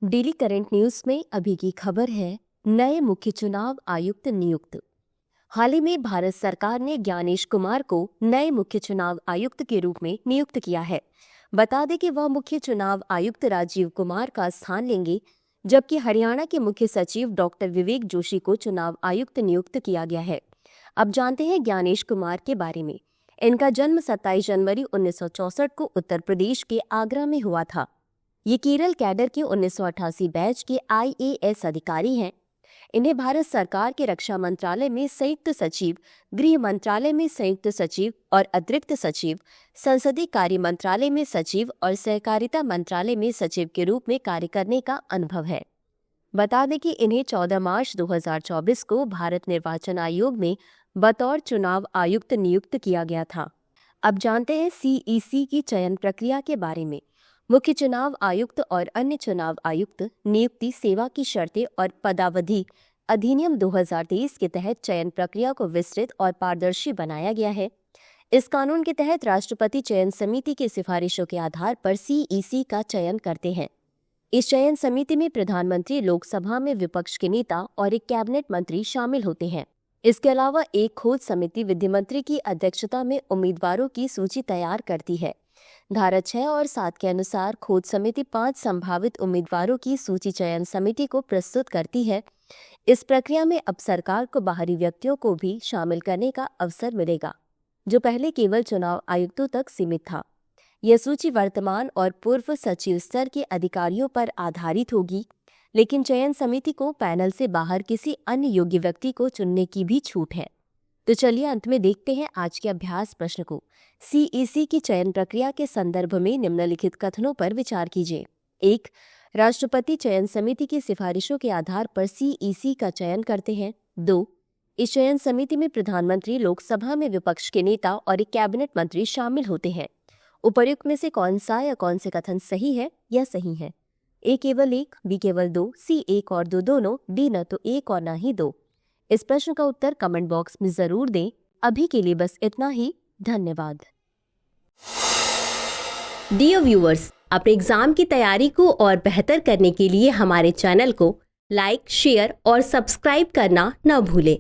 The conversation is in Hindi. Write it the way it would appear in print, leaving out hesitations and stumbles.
डेली करंट न्यूज में अभी की खबर है, नए मुख्य चुनाव आयुक्त नियुक्त। हाल ही में भारत सरकार ने ज्ञानेश कुमार को नए मुख्य चुनाव आयुक्त के रूप में नियुक्त किया है। बता दें कि वह मुख्य चुनाव आयुक्त राजीव कुमार का स्थान लेंगे, जबकि हरियाणा के मुख्य सचिव डॉक्टर विवेक जोशी को चुनाव आयुक्त नियुक्त किया गया है। अब जानते हैं ज्ञानेश कुमार के बारे में। इनका जन्म 27 जनवरी 1964 को उत्तर प्रदेश के आगरा में हुआ था। ये केरल कैडर के 1988 बैच के IAS अधिकारी हैं। इन्हें भारत सरकार के रक्षा मंत्रालय में संयुक्त सचिव, गृह मंत्रालय में संयुक्त सचिव और अतिरिक्त सचिव, संसदीय कार्य मंत्रालय में सचिव और सहकारिता मंत्रालय में सचिव के रूप में कार्य करने का अनुभव है। बता दें कि इन्हें 14 मार्च 2024 को भारत निर्वाचन आयोग में बतौर चुनाव आयुक्त नियुक्त किया गया था। अब जानते हैं CEC की चयन प्रक्रिया के बारे में। मुख्य चुनाव आयुक्त और अन्य चुनाव आयुक्त नियुक्ति, सेवा की शर्तें और पदावधि अधिनियम 2023 के तहत चयन प्रक्रिया को विस्तृत और पारदर्शी बनाया गया है। इस कानून के तहत राष्ट्रपति चयन समिति की सिफारिशों के आधार पर CEC का चयन करते हैं। इस चयन समिति में प्रधानमंत्री, लोकसभा में विपक्ष के नेता और एक कैबिनेट मंत्री शामिल होते हैं। इसके अलावा एक खोज समिति विधि मंत्री की अध्यक्षता में उम्मीदवारों की सूची तैयार करती है। धारा 6 और 7 के अनुसार खोज समिति 5 संभावित उम्मीदवारों की सूची चयन समिति को प्रस्तुत करती है। इस प्रक्रिया में अब सरकार को बाहरी व्यक्तियों को भी शामिल करने का अवसर मिलेगा, जो पहले केवल चुनाव आयुक्तों तक सीमित था। यह सूची वर्तमान और पूर्व सचिव स्तर के अधिकारियों पर आधारित होगी, लेकिन चयन समिति को पैनल से बाहर किसी अन्य योग्य व्यक्ति को चुनने की भी छूट है। तो चलिए अंत में देखते हैं आज के अभ्यास प्रश्न को। CEC की चयन प्रक्रिया के संदर्भ में निम्नलिखित कथनों पर विचार कीजिए। 1. राष्ट्रपति चयन समिति की सिफारिशों के आधार पर CEC का चयन करते हैं। 2. इस चयन समिति में प्रधानमंत्री, लोकसभा में विपक्ष के नेता और एक कैबिनेट मंत्री शामिल होते हैं। उपर्युक्त में से कौन सा या कौन से कथन सही है या सही है? A केवल 1, B केवल 2, C 1 और 2 दोनों, D न तो 1 और न ही 2। इस प्रश्न का उत्तर कमेंट बॉक्स में जरूर दें। अभी के लिए बस इतना ही। धन्यवाद। डियर व्यूअर्स, अपने एग्जाम की तैयारी को और बेहतर करने के लिए हमारे चैनल को लाइक, शेयर और सब्सक्राइब करना न भूलें।